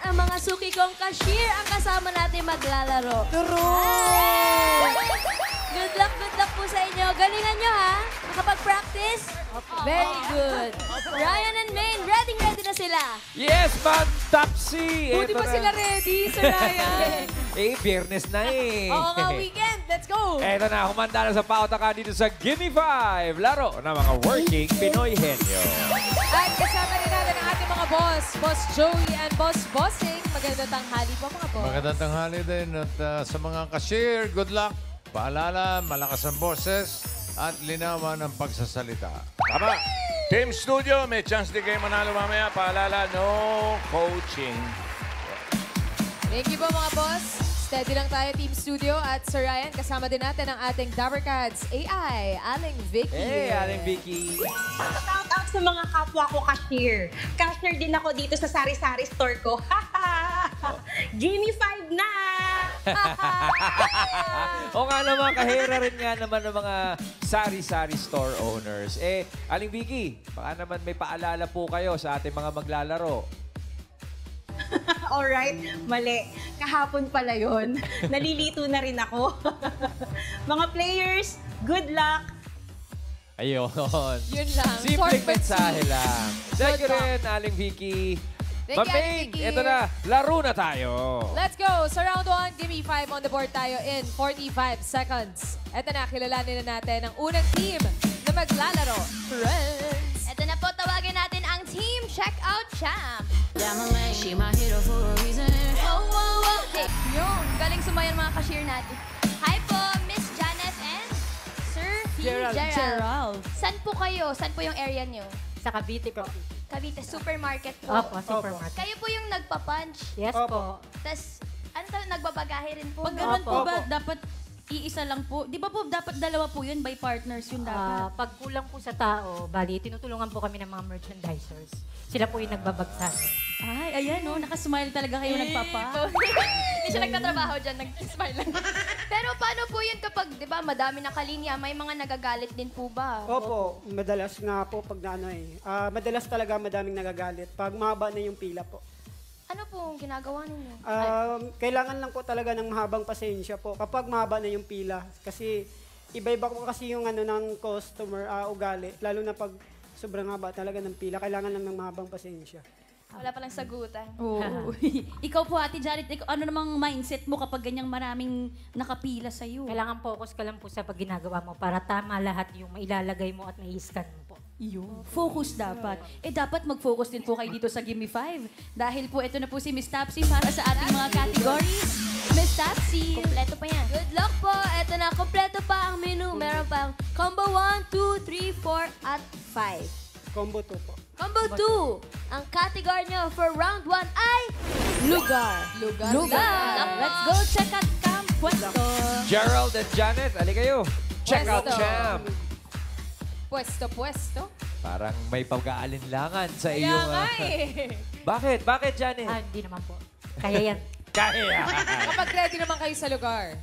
ang mga suki kong cashier ang kasama natin maglalaro. True! Good luck po sa inyo. Galingan nyo ha. Nakapag-practice? Very good. Ryan and Maine, ready na sila. Yes, Ma'am Topsy! Buti pa sila ready, Sir Ryan. Biyernes na eh. Oo nga, weekend. Let's go. Eto na, humanda na sa pautakan dito sa Gimme 5. Laro ng mga working Pinoy henyo. At kasama rin natin ang ating mga boss, Boss Joey and Boss Bossing. Magandang tanghali po mga boss. Magandang tanghali din at sa mga cashier, good luck. Paalala, malakas ang boses at linawan ang pagsasalita. Tama. Team Studio, may chance din kayo manalo mamaya. Paalala, no coaching. Thank you po mga boss. Steady lang tayo, Team Studio. At Sir Ryan, kasama din natin ang ating Dabber Cats AI, Aling Vicky. Hey, Aling Vicky. Shout out sa mga kapwa ko cashier. Cashier din ako dito sa sari-sari store ko. Gimme 5 na! O nga naman, kahera rin nga naman ng mga sari-sari store owners. Aling Vicky, baka naman may paalala po kayo sa ating mga maglalaro. Alright, mali. Kahapon pala yun. Nalilito na rin ako. Mga players, good luck. Ayun. Yun lang. Simpleng Short but mensahe sweet. lang. Thank you Good rin, Aling Vicky. Thank you, Aling Mamaid, Vicky. ito na. Laro na tayo. Let's go! Sa round 1, Gimme 5 on the board tayo in 45 seconds. Ito na, kilalanin na natin ang unang team na maglalaro. Friends! Ito na po, tawagin natin ang Team Checkout Champ. She my hero for a reason. Oh, wow, wow. Hey, yun. Galing sumayan mga cashier natin. Hi po, Miss Janet and Sir Gerald. Saan po kayo? Saan po yung area nyo? Sa Cavite po. Cavite Supermarket po. Opo, supermarket. Kayo po yung nagpa-punch. Yes po. Tapos, ano to, nagbabagahe rin po. Pag no? ganun po ba, dapat iisa lang po? Di ba po dapat dalawa po yun? By partners yun dapat? Pag kulang po sa tao, bali, tinutulungan po kami ng mga merchandisers. Sila po yung nagbabagsak. Ay, ayan o. Nakasmile talaga kayo nagpapa. Hindi siya nagtatrabaho dyan, nag-smile lang. Pero paano po yun kapag, di ba, madami na kalinya, may mga nagagalit din po ba? Opo, madalas nga po pag naano madalas talaga madaming nagagalit. Pag mahaba na yung pila po. Ano po ang ginagawa ninyo? Kailangan lang po talaga ng mahabang pasensya po. Kapag mahaba na yung pila, kasi iba-iba po kasi yung ano ng customer ugali. Lalo na pag sobrang haba talaga ng pila, kailangan lang ng mahabang pasensya. Wala palang sagutan. Oo. Ikaw po, Ate Janet, ano namang mindset mo kapag ganyang maraming nakapila sa'yo? Kailangan focus ka lang po sa pag ginagawa mo para tama lahat yung mailalagay mo at mai-scan mo po. Yun. Focus dapat. Dapat mag-focus din po kayo dito sa Gimme 5. Dahil po, ito na po si Miss Topsy para sa ating mga categories. Miss Topsy. Kompleto pa yan. Good luck po. Ito na, kompleto pa ang menu. Meron pang combo 1, 2, 3, 4, at 5. Combo 2 po. Combo 2. Ang category nyo for round 1 ay lugar. Lugar. Let's go check out Camp Puesto. Gerald and Janet, ali kayo. Check out Pwesto. champ. Pwesto. Parang may pag-aalinlangan sa Kaya iyong... nga eh. Bakit? Bakit, Janet? Hindi naman po. Kaya yan. Kaya. Kapag ready naman kayo sa lugar.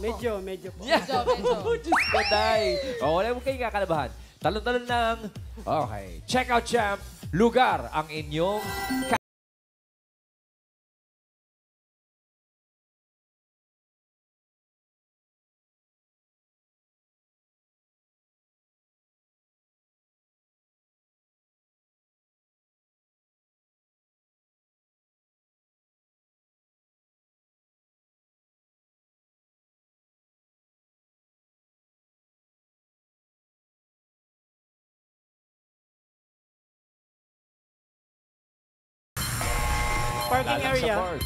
Medyo po. Yeah. Medyo. Diyos ko, day. Wala mo kayong kakalabahan. Talon-talon lang. Okay. Check out champ. Lugar ang inyong... Parking Lalang area. support.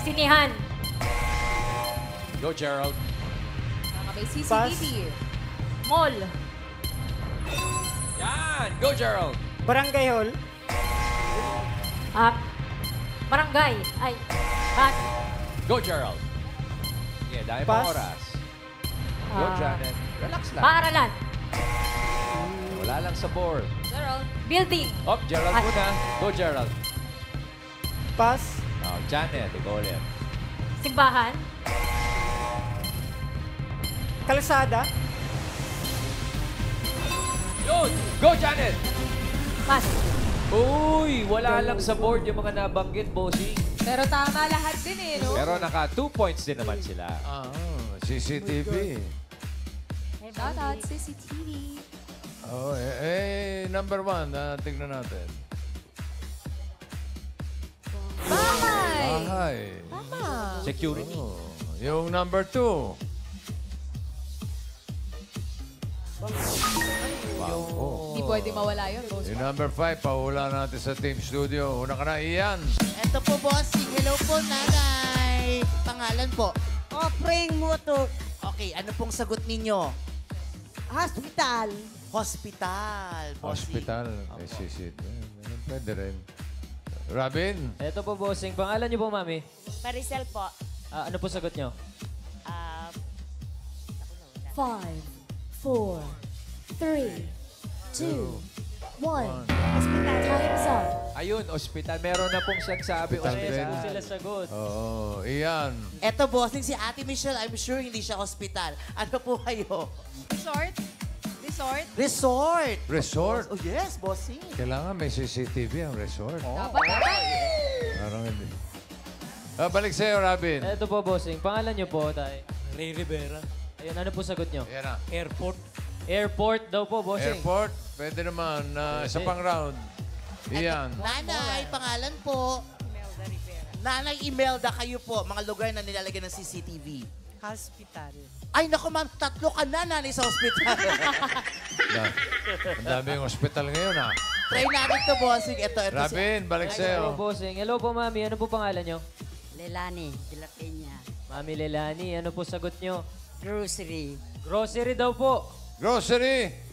Sinihan. Go, Gerald. Mga may CCTV. Pass. Mall. Yan! Go, Gerald. Barangay hall. Barangay. Ay. Pass. Go, Gerald. Yeah, dahil pa Pass. oras. Go, Janet. Relax lang. Paaralan. Wala lang sa board. Gerald. Building. Oh, Gerald Ay. muna. Go, Gerald. Pass. Oh, Janet, ikaw ulit. Simbahan. Kalsada. Yun! Go, Janet! Pass. Uy, wala lang sa board yung mga nabanggit, bossing. Pero tama lahat din eh, no? Pero naka 2 points din naman sila. CCTV. Shout out, CCTV. Oh, number 1, tignan natin. Bahay! Bahay. Tama. Security. Oh, yung number 2. Bangko. Hindi pwede mawala yun, boss. Yung number 5, pahula natin sa Team Studio. Una ka na, Ian. Ito po, bossing. Hello po, nanay. Pangalan po? Praying Mutok. Okay, ano pong sagot ninyo? Hospital. Hospital, bossing. Hospital. Pwede rin. Robin? Ito po, bossing. Pangalan niyo po, mami? Maricel po. Ano po sagot niyo? 5, 4, 3, 2, 1. Time's up. Ayun, ospital. Meron na pong sinasabi. Hospital Ospital. din. Sila sagot. Oo, Ian. Ito, bossing, si Ate Michelle, I'm sure hindi siya hospital. Ano po kayo? Resort. Resort. Resort. Resort? Oh, yes, bossing. Kailangan may CCTV ang resort. Dapat. Parang hindi. Balik sa'yo, Robin. Ito po, bossing. Pangalan niyo po, tay? Ray Rivera. Ayun, ano po sagot niyo? Yan na. Airport. Airport daw po, bossing. Airport. Pwede naman. Isa pang round. Ian. Nanay, pangalan po? Nanay Imelda, kayo po. Mga lugar na nilalagyan ng CCTV. Hospital. Ay, naku ma'am, 3 ka na, nanay, sa hospital. Ang daming hospital ngayon, ha? Try natin to, bossing. Ito. Robin, balik Ito po, sa'yo. bossing. Hello po, mami. Ano po pangalan niyo? Lelani. De La Peña. Mami Lelani. Ano po sagot niyo? Grocery. Grocery daw po. Grocery.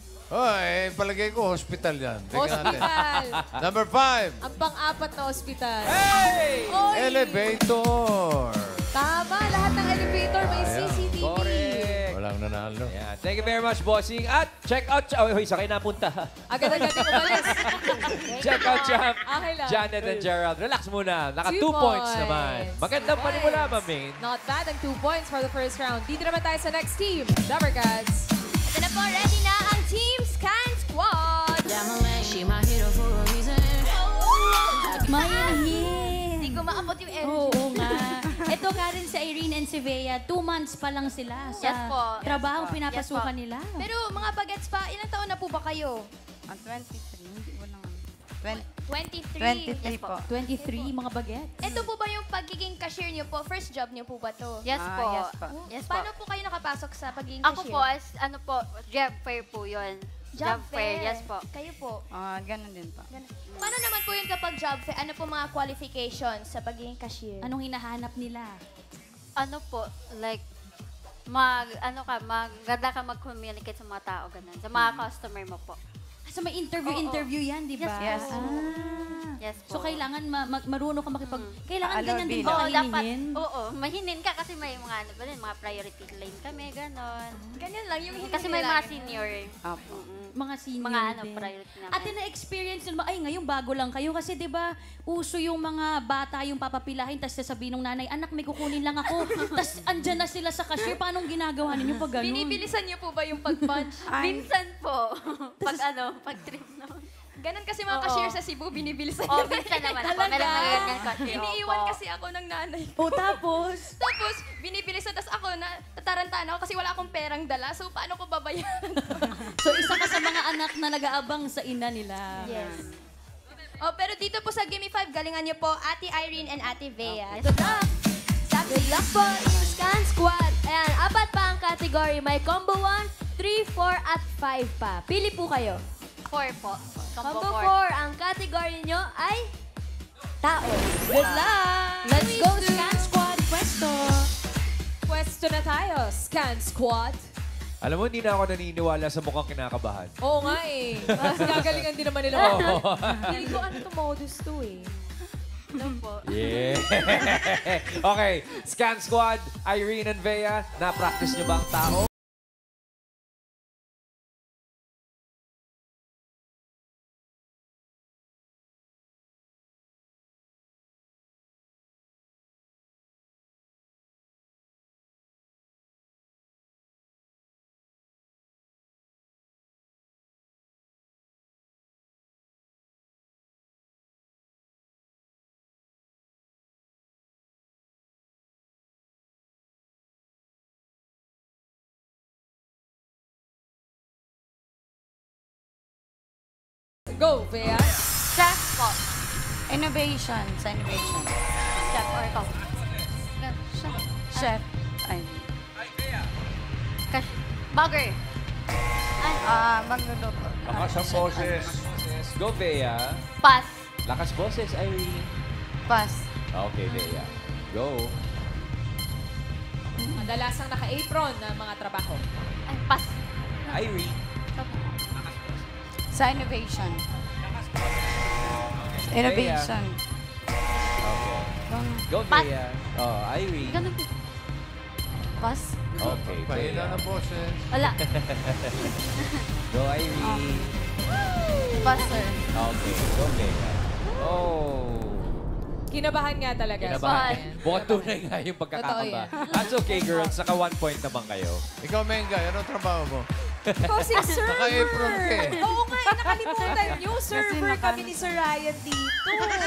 Palagay ko, hospital yan. Tingnan natin. Hospital. Number 5. Ang pang-apat na hospital. Hey! Oy! Elevator. Tama, lahat ng elevator may Ayan. CCTV. Correct. Walang nanalo. Ayan. Thank you very much, bossing. At check out... Hoy, sa kayo napunta. Agad-agad yung umalis. Check out Champ, Okay lang. Janet and Gerald. Relax muna. Naka 2 2 points points. naman. Magandang panimula, Mamin. Not bad ang 2 points for the first round. Dito naman tayo sa next team, Rubber Cats. Ito na po, ready na ang Team Scan Squad. Mahinhin. Hindi ko maabot yung energy. Oo nga. Ito Karen, si Irene and si Bea, 2 months pa lang sila sa Yes po. trabaho Yes po. pinapasukan Yes po. nila. Pero mga bagets pa, ilang taon na po ba kayo? 23. Hindi ko lang. 23. 23 po. 23, mga bagets. Ito po ba yung pagiging cashier niyo po? First job niyo po ba to? Yes po. Yes po. Yes po. Paano po kayo nakapasok sa pagiging Ako cashier? po, as, ano po, job fair po yun. Job fair. Yes po. Kayo po. Ganun din po. Paano naman po yun kapag job fair? Ano po mga qualifications sa pagiging cashier? Anong hinahanap nila? Ano po, like, maganda ka mag-communicate sa mga tao, ganun. Sa mga customer mo po. So may interview yan, di ba? Yes po. Yes po. So kailangan marunong ka kailangan Allow ganyan din bilang. ba Oo, dapat, kahinihin? oo, mahinin ka kasi may mga, ano ba din, mga priority line kami, ganon. Ganyan lang yung Kasi may mga senior. Opo. Mga senior Mga ano, din. priority namin. Ate, na-experience nyo ba? Ay, ngayon bago lang kayo. Kasi di ba uso yung mga bata yung papapilahin, tapos sasabihin ng nanay, anak, may kukunin lang ako. Tapos andyan na sila sa cashier. Paano ginagawa ninyo pag ganun? Binibilisan niyo po ba yung pag-punch? Minsan po, pag trip naman. Ganon kasi mga cashier sa Cebu, binibilisan Oh, niyo. minsan naman po. Talaga? Meron mga ganyan cashier. Iniiwan Opo. kasi ako ng nanay ko. O tapos? Tapos, binibilisan. Tapos ako, tatarantaan ako kasi wala akong perang dala. So, paano ko babayaran? So isa ka sa mga anak na nag-aabang sa ina nila. Yes. Oh, pero dito po sa Gimme 5, galingan niyo po Ate Irene and Ate Bea. Good luck! Good luck po, Team Scan Squad. Ayan, 4 pa ang category. May combo 1, 3, 4, at 5 pa. Pili po kayo. 4 po. Combo 4, ang category nyo ay tao. Good luck! Let's go, Scan Squad! Pwesto! Pwesto na tayo, Scan Squad. Alam mo, hindi na ako naniniwala sa mukhang kinakabahan. Oo nga eh. Kasi gagalingan din naman nila. Oo. Hindi ko ano to modus to eh. Yeah. Okay, Scan Squad, Irene and Bea, na-practice nyo ba ang tao? Go, Bea. Chef po. Innovation. Sa innovation. Chef or ikaw? Chef. Ay. Bagger. Magluluto. Lakas ang boses. Go, Bea. Pass. Lakas boses, Irene. Pass. Okay, Bea. Go. Madalasang naka-apron na mga trabaho. Ay, pass. Irene. Sa innovation. Innovation. Okay. Go, Pass. Bea. Oh, Irene. Ganun. Pass. Okay, Pahina Bea. ng boses. Wala. Go, Irene. Pass, sir. Okay, go, Bea. Oh. Kinabahan nga talaga. Kinabahan. Bukod tunay nga yung pagkakakaba. That's okay, girls. Saka 1 point naman kayo. Ikaw, Menga, anong trabaho mo? Posing server. Naka-apron ka eh. Oo nga, nakalimutan nyo. Server kami ni Sir Ryan dito.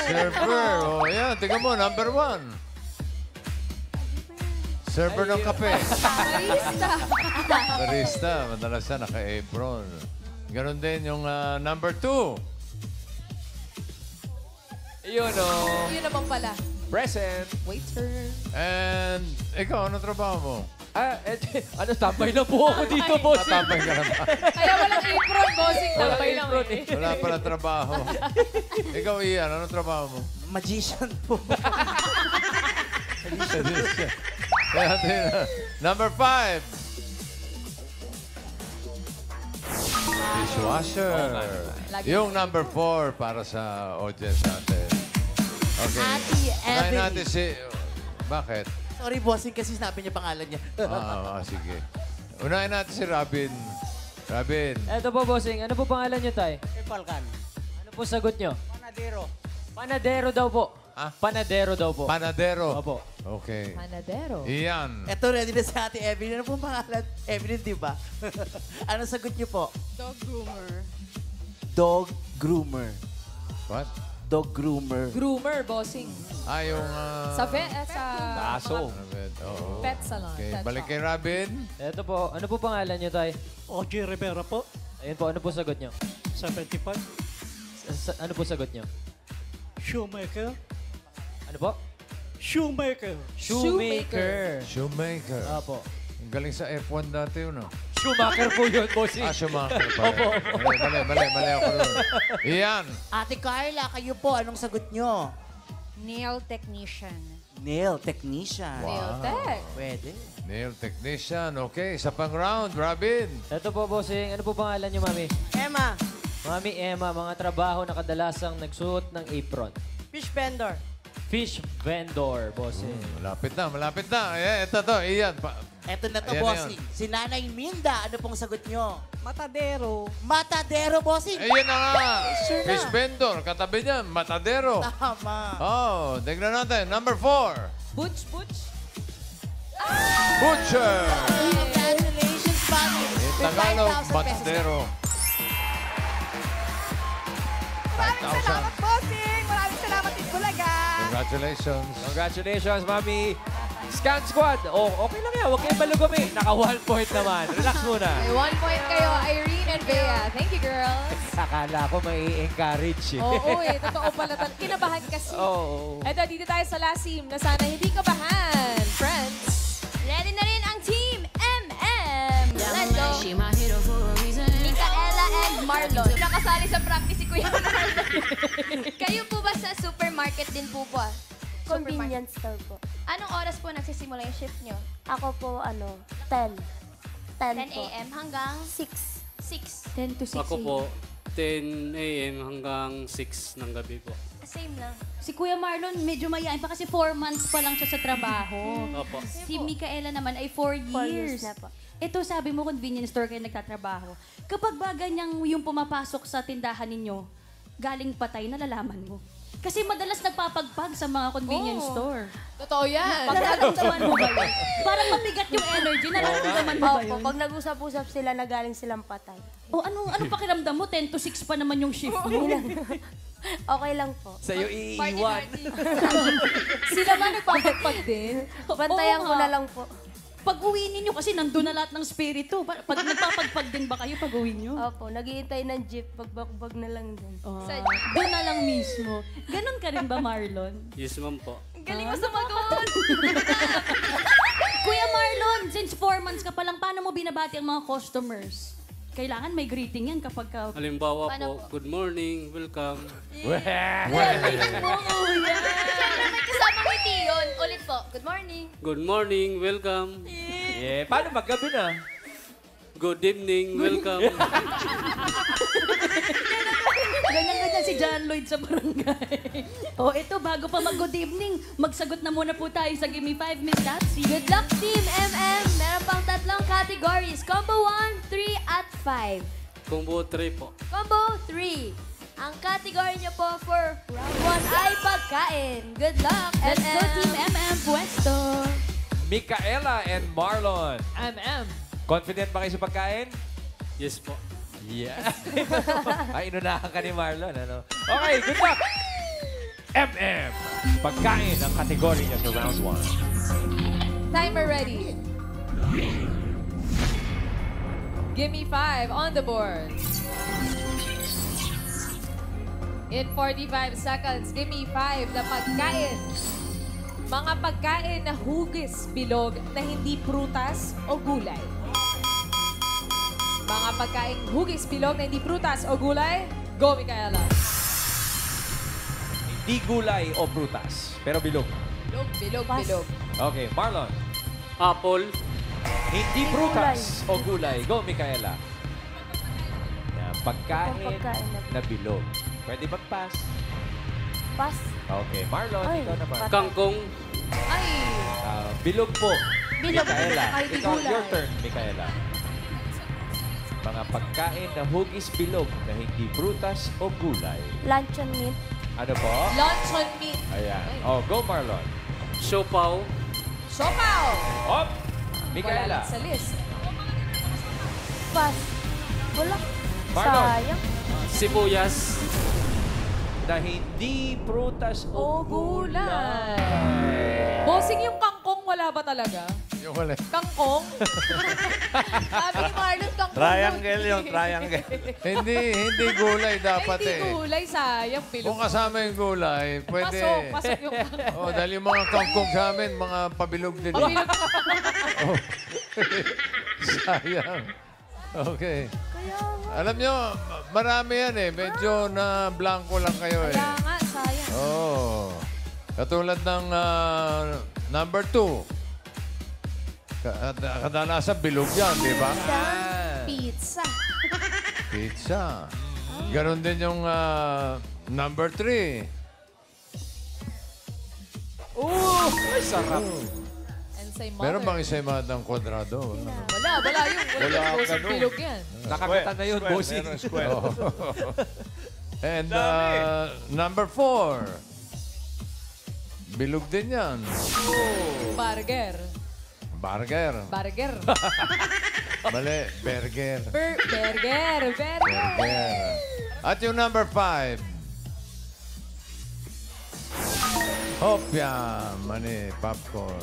Server. Oh, yan. Tingnan mo, number 1. Server ng kape. Barista. Barista. Madalas yan, naka-apron. Ganon din yung number 2. Yun, oh. Yun naman pala. Present. Waiter. And ikaw, anong trabaho mo? Ano, tambay lang po ako dito, bossing. Tatambay ka naman. Kaya walang apron, bossing. Walang Tambay lang apron, eh. Wala pala trabaho. Ikaw, Ian, anong trabaho mo? Magician po. Kaya din, number 5. Dishwasher. Yung number 4 para sa audience natin. Okay. Ate Unahin Evelyn. natin si... Bakit? Sorry, bossing, kasi sinabi niya pangalan niya. Sige. Unahin natin si Robin. Robin. Eto po, bossing. Ano po pangalan nyo, tay? Falcan. Ano po sagot nyo? Panadero. Panadero daw po. Ah? Panadero daw po. Panadero. Opo. Okay. Panadero. Ian. Eto, ready na si Ate Evelyn. Ano pong pangalan? Evelyn, di ba? Ano sagot niyo po? Dog groomer. Dog groomer. What? Dog groomer. Groomer, bossing. Yung... Sa vet, sa... Aso. Oo. Pet salon. Okay, pet balik shop. kay Robin. Eto po. Ano po pangalan nyo, tay? OG Rivera po. Ayun po. Ano po sagot nyo? 75. Ano po sagot nyo? Shoemaker. Ano po? Shoemaker. Shoemaker. Shoemaker. Opo. Ang galing sa F1 dati yun, no? Schumacher po yun, bossing. Schumacher pala. Opo. Mali ako doon. Ian. Ate Carla, kayo po, anong sagot niyo? Nail technician. Nail technician. Nail tech. Pwede. Nail technician. Okay, isa pang round. Robin. Eto po, bossing. Ano po pangalan nyo, mami? Emma. Mami Emma, mga trabaho na kadalasang nagsuot ng apron. Fish vendor. Fish vendor, bossing. Malapit na, malapit na. Ito to, Ian. Eto na to, Ayan na bossing. Si Nanay Minda, ano pong sagot niyo? Matadero. Matadero, bossing. Ayun na nga. Fish vendor. Katabi niyan, matadero. Tama. Oh, tignan natin. Number 4. Butch, butch. Butcher. Congratulations, Mami. In Tagalog, 5,000 pesos. matadero. Salamat, bossing. Maraming salamat din, Bulaga. Congratulations. Congratulations, Mami. Scan Squad. Oh, okay lang yan. Huwag kayong balugami. Naka 1 point naman. Relax muna. May 1 point kayo, Irene and Bea. Thank you, girls. Akala ko may encourage eh. Oo eh, totoo pala. Kinabahan kasi. Oo. Eto, dito tayo sa last team na sana hindi kabahan. Friends. Ready na rin ang Team MM. Let's go. Micaela and Marlon. Nakasali sa practice si Kuya Marlon. Kayo po ba sa supermarket din po po? Convenience store po. Anong oras po nagsisimula yung shift nyo? Ako po, 10. 10 a.m. hanggang 6. 6. 10 to 6 Ako po, 10 a.m. hanggang 6 ng gabi po. Same lang. Si Kuya Marlon, medyo mayain pa kasi 4 months pa lang siya sa trabaho. Opo. Si Micaela naman ay 4 years. na po. Ito, sabi mo, convenience store kayo nagtatrabaho. Kapag ba ganyang yung pumapasok sa tindahan ninyo, galing patay, nalalaman mo. Kasi madalas nagpapagpag sa mga convenience store. Totoo yan. Nararamdaman mo ba yun? Parang mabigat yung energy. Nararamdaman mo ba yun? Pag nag-usap-usap sila na galing silang patay. O anong pakiramdam mo? 10 to 6 pa naman yung shift mo. Okay lang po. Sa'yo iiwan. Sila ba nagpapagpag din? Bantayan ko na lang po. Pag-uwi ninyo, kasi nandun na lahat ng spirito. Pag nagpapagpag din ba kayo pag-uwi nyo? Opo, naghihintay ng jeep. Pagbakbag na lang din. Doon na lang mismo. Ganon ka rin ba, Marlon? Yes, ma'am po. Galing mo sumagot! Kuya Marlon, since 4 months ka pa lang, paano mo binabati ang mga customers? Kailangan may greeting yan kapag ka... Halimbawa po, good morning, welcome. Siyempre, may kasama ngiti yun. Ulit po, good morning. Good morning, welcome. Yeah, paano maggabi na? Good evening, welcome. Ganyan-ganyan si John Lloyd sa barangay. O ito, bago pa mag-good evening, magsagot na muna po tayo sa Gimme 5, Miss Tatsi. Good luck, Team MM. Meron pang 3 categories. Combo 1, 3, at 5. Combo 3 po. Combo 3. Ang category niyo po for round 1 ay pagkain. Good luck, Let's MM. go, Team MM, pwesto. Micaela and Marlon. MM. Confident ba kayo sa pagkain? Yes po. Yeah. Ay, inunahan ka ni Marlon, ano? Okay, good luck! MM. Pagkain ang kategory niya sa round 1. Timer ready. Give me 5 on the board. In 45 seconds, give me 5 na pagkain. Mga pagkain na hugis bilog na hindi prutas o gulay. Mga pagkain hugis bilog na hindi prutas o gulay. Go, Micaela. Hindi gulay o prutas, pero bilog. Bilog. Okay, Marlon. Apple. Hindi prutas o gulay. Go, Micaela. Yan, pagkain na bilog. Pwede mag-pass? Pass. Okay, Marlon, ikaw naman. Kangkong. Ay! Bilog po. Bilog. Micaela, Kahit di ikaw, gulay. your turn, Micaela. Mga pagkain na hugis bilog na hindi prutas o gulay. Luncheon meat. Ano po? Luncheon meat. Ayan. Oh, go, Marlon. Siopaw. Siopaw. Hop! Micaela. Wala sa list. Pass. Wala. Marlon. Sayang. Sibuyas. Na hindi prutas o gulay. Bossing, yung kangkong wala ba talaga? Yung wala. Kangkong? Sabi ni Marlon, kangkong. Triangle yung triangle. Hindi gulay dapat Hindi eh. gulay, sayang. Bilog. Kung kasama yung gulay, pwede. Pasok yung kangkong. Oh, dahil yung mga kangkong sa amin, mga pabilog din. Pabilog. Oh. Sayang. Okay. Alam nyo, marami yan eh. Medyo na blanco lang kayo eh. Kaya nga, sayang. Oh. Katulad ng number 2. Kadalasan bilog yan, di ba? Pizza. Pizza. Ganon din yung number 3. Ay, sarap. And say mother. Meron bang isa-imad ng kwadrado? Wala yun. Wala bossing bilog yan. Nakakita na yun, bossing. Meron square. Oh. And number 4. Bilog din yan. Burger. Burger. Mali, burger. Burger. Burger. At yung number 5. Hopya, mani, popcorn.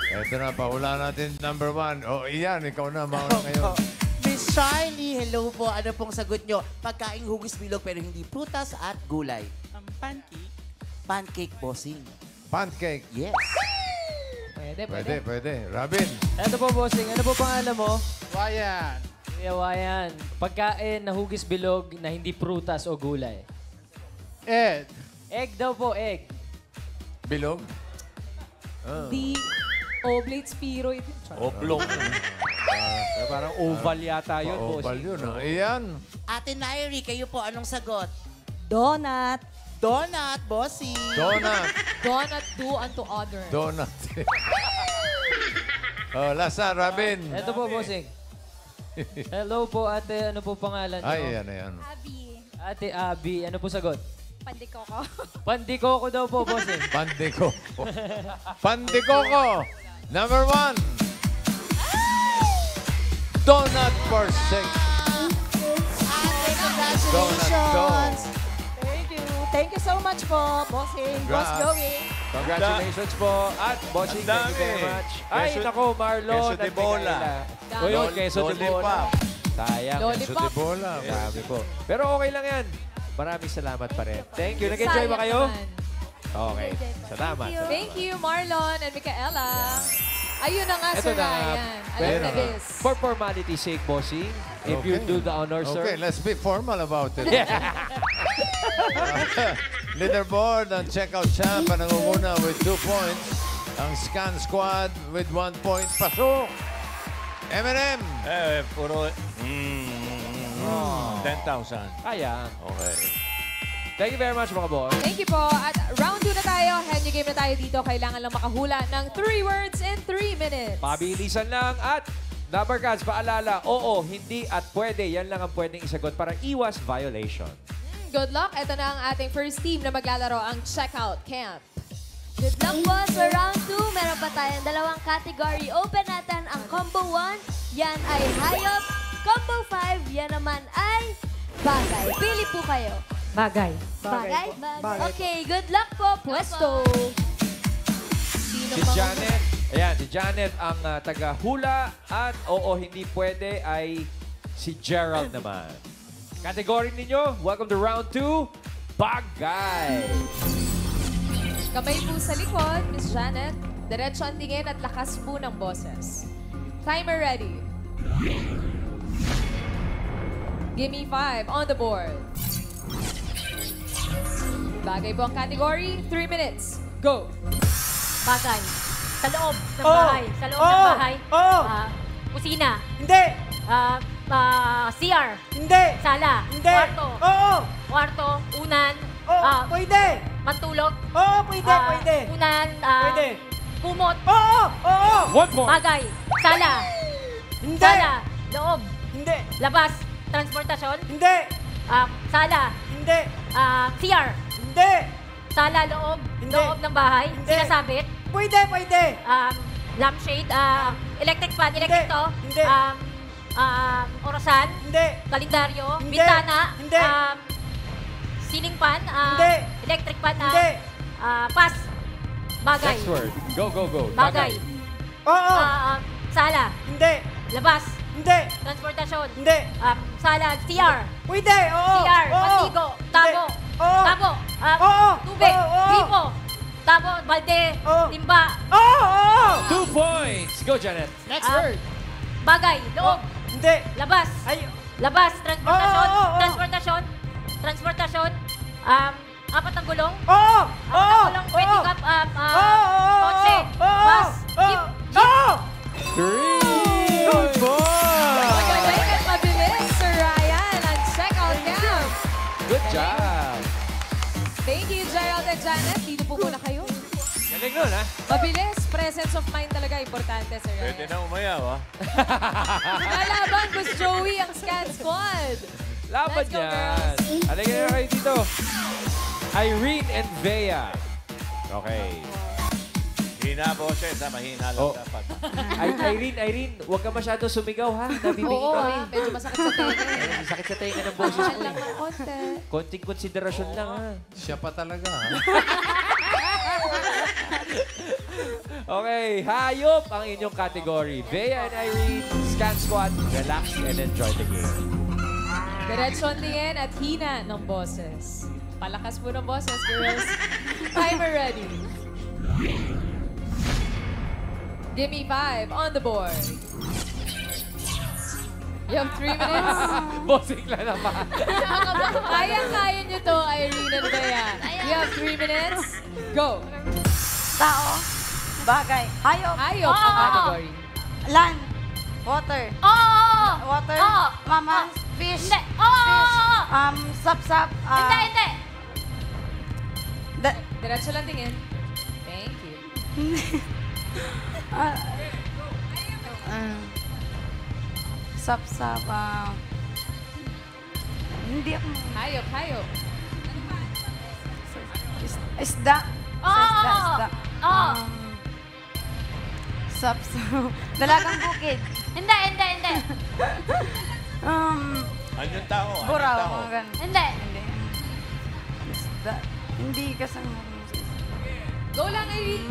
Ito na, paula natin number 1. O, iyan, ikaw na, mauna ngayon. Miss Charlie, hello po. Ano pong sagot nyo? Pagkaing hugis bilog pero hindi prutas at gulay. Pancake. Pancake, bossing. Pancake. Yes. Pwede. Robin. Ito po, bossing. Ano po pangalan mo? Wayan. Kuya Wayan. Pagkain na hugis bilog na hindi prutas o gulay. Ed. Egg daw po, egg. Bilog? Di oblate spheroid. Oblong. Parang oval yata yun, bossing. Oval yun. Iyan. Ate Nairi, kayo po, anong sagot? Donut. Donut, bossing. Donut. Donut do unto other. Donut. Oh, lasa, Robin. Ito po, bossing. Hello po, ate. Ano po pangalan niyo? Ay, ayan. Abby. Ate Abby. Ano po sagot? Pandikoko. Pandikoko daw po, bossing. Pandikoko. Pandikoko. Number 1. Donut for 6. Ate, congratulations. Donut. Thank you so much po, Bossing. Boss Joey. Congratulations po. At Bossing, thank you very much. Ay, nako, Marlon. Queso de bola. O yun, queso de bola. Sayang. Queso de bola. Grabe po. Pero okay lang yan. Maraming salamat pa rin. Thank you. Nag-enjoy ba kayo? Okay. Salamat. Thank you, Marlon and Micaela. Ayun na nga, Ito Sir na. Ryan. Alam na this. For formality's sake, Bossing, if you do the honor, sir. Okay, let's be formal about it. Leaderboard, ang checkout champ ang nangunguna with 2 points. Ang scan squad with 1 point. Pasok! M&M! Puro... 10,000. Ayan. Okay. Thank you very much, mga boss. Thank you po. At round 2 na tayo. Henyo game na tayo dito. Kailangan lang makahula ng 3 words in 3 minutes. Pabilisan lang at number cards, paalala, oo, hindi at pwede. Yan lang ang pwedeng isagot para iwas violation. Good luck. Ito na ang ating first team na maglalaro, ang Checkout Camp. Good luck po sa round 2. Meron pa tayong 2 category. Open natin ang combo 1. Yan ay hayop. Combo 5. Yan naman ay bagay. Pili po kayo. Bagay. Bagay? Bagay. Okay, good luck po. Pwesto. Si Janet, ayan, si Janet ang taga-hula at oo, hindi pwede ay si Gerald naman. Category ninyo, welcome to round 2, bagay. Kamay po sa likod, Miss Janet. Diretso ang tingin at lakas po ng boses. Timer ready. Give me 5 on the board. Bagay po ang category. 3 minutes. Go! Bagay. Sa loob ng bahay. Sa loob ng bahay. Kusina. Hindi. CR. Hindi. Sala. Hindi. Kwarto. Oo. Kwarto. Unan. Pwede. Mantulog. Oo, pwede, pwede. Unan. Pwede. Kumot. Oo, oo. 1 point. Bagay. Sala. Hindi. Sala. Loob. Hindi. Labas. Transportasyon. Hindi. Sala. Hindi. CR. Hindi. Sala, loob. Hindi. Loob ng bahay. Hindi. Sinasabit. Pwede, pwede. Lampshade. Electric fan. Electric to. Hindi. Orasan. Hindi. Kalendaryo. Hindi. Bintana. Hindi. Ceiling fan. Hindi. Electric fan. Hindi. Pass. Bagay. Next word. Go, go, go. Bagay. Oo. Sala. Hindi. Labas. Hindi. Transportasyon. Hindi. Sala. CR. Pwede, oo. CR. Oo. Mantigo. Tabo. Oo. Tabo. Oo. Tubig. Oo. Gripo. Tabo. Balde. Timba. Oo. Oo. 2 points. Go, Janet. Next word. Bagay. Loob. Hindi. Labas. Ay. Labas. Transportasyon. Oo. Transportasyon. Transportasyon. Apat na gulong. Oo. Apat na gulong. Pwede ka. Kotse. Bus. Jeep. Oo. 3 good boy. Magaling at mabilis, Sir Ryan, ang Checkout Camp. Good job. Thank you, Gerald and Janet. Dito po muna kayo. Galing nun, ha? Mabilis, presence of mind talaga importante, Sir Ryan. Pwede na umayaw, ha? Lalaban, Boss Joey, ang Scan Squad. Laban Let's go, yan. girls. Halika na kayo dito. Irene and Bea. Okay. Hina, boses, ha? Mahina lang dapat. Irene, huwag ka masyado sumigaw, ha? Nabibigay Oo, kami. ha? Medyo masakit sa tenga. Sakit sa tenga ng boses ko. lang ng konti. Konting konsiderasyon lang, ha? Siya pa talaga, ha? Okay, hayop ang inyong category. Bea and Irene, Scan Squad, relax and enjoy the game. Diretso ang tingin at hina ng boses. Palakas po ng boses, girls. Timer ready. Give me 5 on the board. You have 3 minutes. Bossing lang naman. Kaya-kaya niyo to, Irene and Bea. You have 3 minutes. Go. Tao. Bagay. Hayop. Hayop ang category. Land. Water. Water. Mama. Fish. Hindi. Fish. Sap-sap. Hindi. Diretso lang tingin. Thank you. Sap-sap. Hindi ako... Hayop. Isda. Isda. Sap-sap. Dalagang bukid. Hindi. Anyong tao? Buraw. Anyong tao? Mga ganun. Hindi. Isda. Hindi kasama. Go lang, Irene.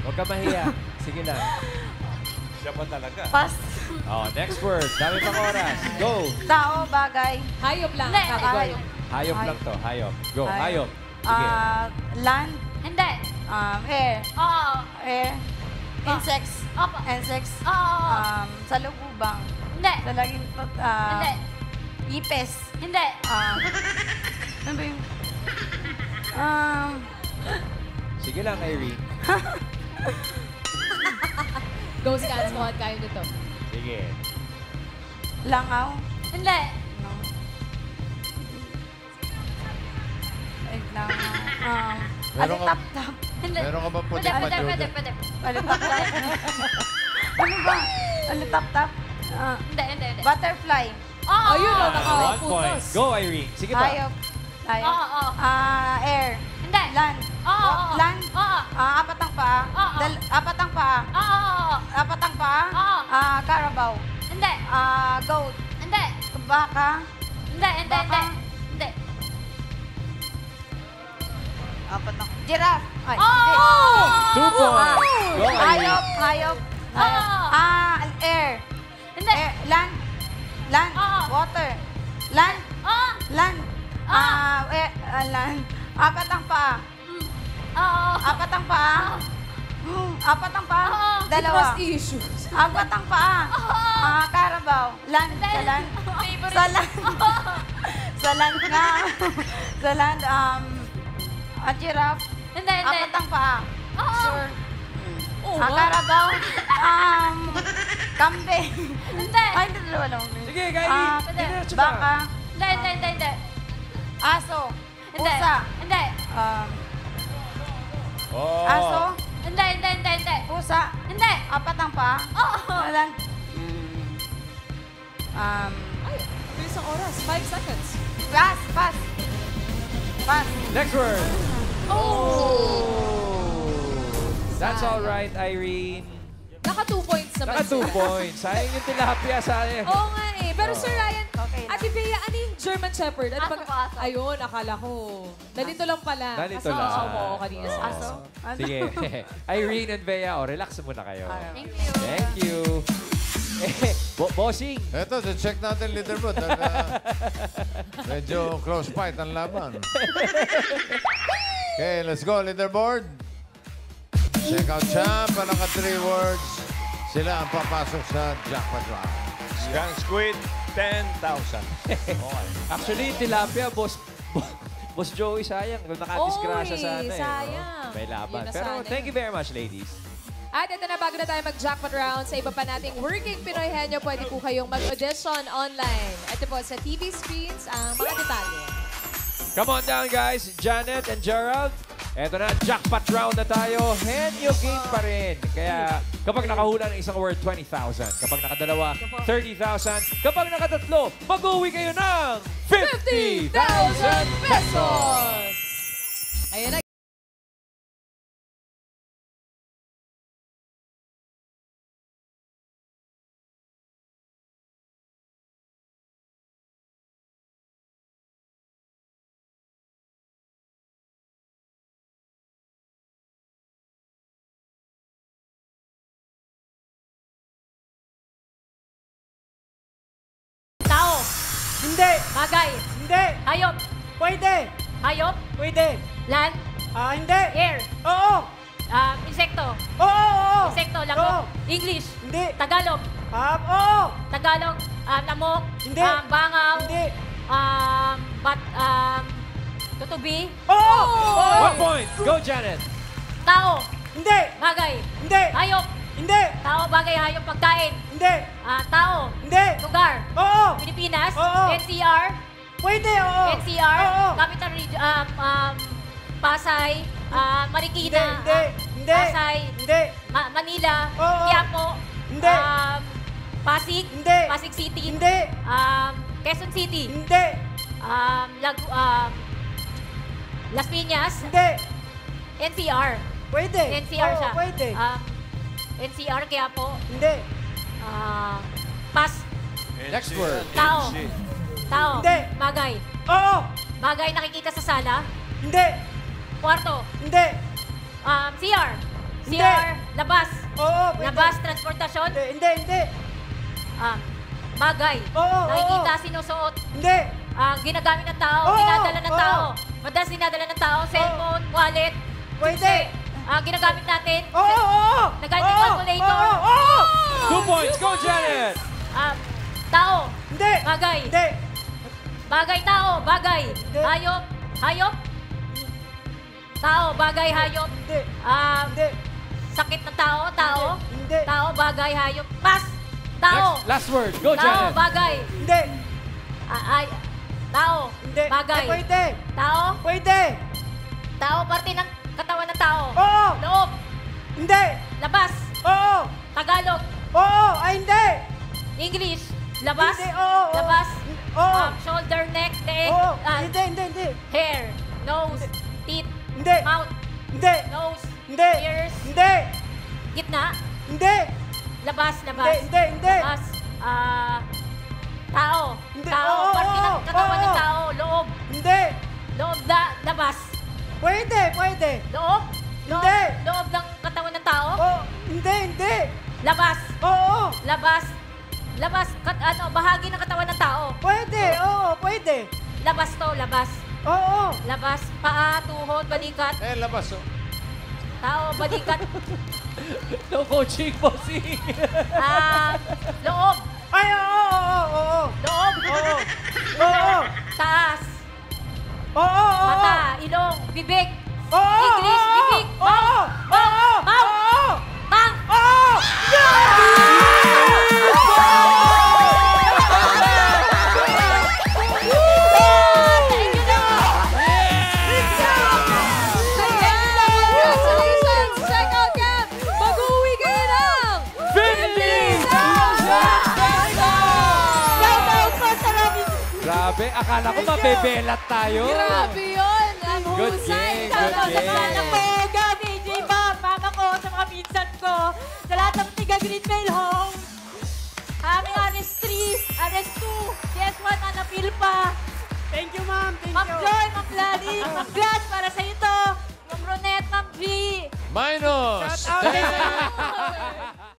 Huwag ka mahiya. Sige lang. Siya pa talaga. Pass. Oh, next word. Dami pang oras. Go. Tao, bagay. Hayop lang. Hindi. Category. Hayop lang to. Hayop. Go. Hayop. Sige. Land. Hindi. Air. Oo. Air. Insects. Opo. Insects. Oo. Salububang. Hindi. Talaging Hindi. ipes. Hindi. Ano ba yung... Sige lang, Irene. Go, Scan Squad. Kaya nito. Sige. Langaw. Hindi. No. Langaw. Alitap-tap. Hindi. Meron ka ba puti Pwede, pa, pwede, Jude? pwede, pwede. Alitap-tap. Ano ba? Alitap-tap. Hindi. Butterfly. Oo. Ayun, Ah, 1 nakaputos. point. Go, Irene. Sige pa. Hayop. Hayop. Oo. Air. Hindi. Land. Oo. Land. Oo. Apat ang paa. Oo. Apat ang paa. Oo. Apat ang paa. Oo. Carabao. Hindi. Goat. Hindi. Baka. Hindi. Baka. Hindi. Apat ang... Giraffe. Ay, Oo. 2 points. Go, Irene. Hayop. Hayop. Oo. Air. Hindi. Air. Land. Land. Oo. Water. Land. Oo. Land. Land. Apat ang paa. Oo. Apat ang paa. Apat ang paa. Dalawa. Trust issues. Apat ang paa. Carabao. Land. Sa land. Favorite. Sa land. Sa land nga. Sa land. Giraffe. Hindi. Apat ang paa. Oo. Sure. Oh, Carabao. Kambing. Hindi. Ay, dalawa lang. Sige, Irene. Diretso ka. Baka. Hindi. Aso. Hindi. Pusa. Hindi. Oh. Aso. Hindi. Pusa. Hindi. Apat ang paa. Oo. Walang. Ay, bilis ang oras. 5 seconds. Pass. Pass. Pass. Next word. Oh! That's all right, Irene. Naka 2 points naman. Naka 2 points. Sayang yung tilapia, sayang. Oo nga eh. Pero Sir Ryan, Okay. Ate Bea, ano yung German Shepherd? Ano Aso po, aso. Ayun, akala ko. Nalito lang pala. Nalito Kasi lang. ako kanina sa Oo. aso. Sige. Irene and Bea, relax muna kayo. Thank you. Thank you. Bossing. Eto, check natin leaderboard. Medyo close fight ang laban. Okay, let's go, leaderboard. Check out champ. Naka 3 words. Sila ang papasok sa jackpot round. Scan Squid, 10,000. Actually, tilapia, Boss Joey, sayang. Nakadisgrasya Oy, sana eh. sayang. May laban. Yun na Pero sana thank yun. you very much, ladies. At ito na, bago na tayo mag-jackpot round sa iba pa nating working Pinoy Henyo, pwede po kayong mag-audition online. Ito po sa TV screens ang mga detalye. Come on down, guys. Janet and Gerald. Eto na, jackpot round na tayo. Henyo game pa rin. Kaya kapag nakahula ng isang word, 20,000. Kapag nakadalawa, 30,000. Kapag nakatatlo, mag-uwi kayo ng 50,000 pesos! Ayan na. Tao. Hindi. Bagay. Hindi. Hayop. Pwede. Hayop. Pwede. Land. Hindi. Air. Oo. Insekto. Oo. Insekto. Oo. Lamok. English. Hindi. Tagalog. Oo. Tagalog. Lamok. Hindi. Bangaw. Hindi. Tutubi. Oo. 1 point. Go, Janet. Tao. Hindi. Bagay. Hindi. Hayop. Hindi. Tao, bagay, hayop, pagkain. Hindi. Tao. Hindi. Lugar. Oo. Pilipinas. Oo. NCR. Pwede. Oo. NCR. Oo. Capital Region. Pasay. Marikina. Hindi. Hindi. Pasay. Hindi. Manila. Oo. Quiapo. Hindi. Pasig. Hindi. Pasig City. Hindi. Quezon City. Hindi. Las Piñas. Hindi. NCR. Pwede. NCR Oo, siya. pwede. NCR, Quiapo. Hindi. Pas. Next word. Tao. Tao. Hindi. Bagay. Oo. Bagay nakikita sa sala. Hindi. Kwarto. Hindi. CR. Hindi. CR. Labas. Oo, pwede. Labas, transportasyon. Hindi. Bagay. Oo, Nakikita, sinusuot. Hindi. Ginagamit ng tao, Oo, dinadala ng oo. tao. Madalas dinadala ng tao, cellphone, wallet. Pwede. Ginagamit natin. Oo. Nagamit ng calculator. Oo. 2 points. Go, Janet! Tao. Hindi. Bagay. Hindi. Bagay, tao. Bagay. Hayop. Hayop. Tao, bagay, hayop. Hindi. Hindi. Sakit ng tao. Tao. Hindi. Tao, bagay, hayop. Pass. Tao. Next, last word. Go, Tao, Janet! bagay. Hindi. Tao. Hindi. Bagay. Ay, pwede. Tao. Pwede. Tao, parte ng katawan ng tao. Oo. Loob. Hindi. Labas. Oo. Tagalog. Oo. Ay, hindi. English. Labas. Hindi. Oo. Labas. Oo. Shoulder, neck, leg. Oo. Hindi. Hair. Nose. Teeth. Hindi. Mouth. Hindi. Nose. Hindi. Ears. Hindi. Gitna. Hindi. Labas. Labas. Hindi. Labas. Tao. Hindi. Tao. Oo, Parte ng oo, katawan ng oo. tao. Loob. Hindi. Loob. Labas. Pwede. Loob. Hindi. Loob ng katawan ng tao. Oo. Hindi. Labas. Oo. Labas. Labas. Bahagi ng katawan ng tao. Pwede. Oo. Pwede. Labas to. Labas. Oo. Labas. Paa, tuhod, balikat. Labas, oh. Tao, balikat. No coaching, bossing. Loob. Ay, oo. Loob. Oo. Taas. Oo. Mata, ilong, bibig. Oo. English, bibig. Oo. Mouth. Tang. Congratulations! Check out Cam! Mag-uwi kayo ng 50,000 Grabe, akala ko mabebelat tayo. Grabe yun! Ang Good husay! game, good game. DJ Bob, mama ko, sa mga pinsan ko, sa lahat ng tiga Green Bell Home. Aming RS3, RS2, CS1, Anapil pa. Thank you, ma'am. Thank Ma'am you. Joy, Ma'am Gladys, Ma'am Glass, para sa ito. Ma'am Ronette, Ma'am G. Minus. Shout out din sa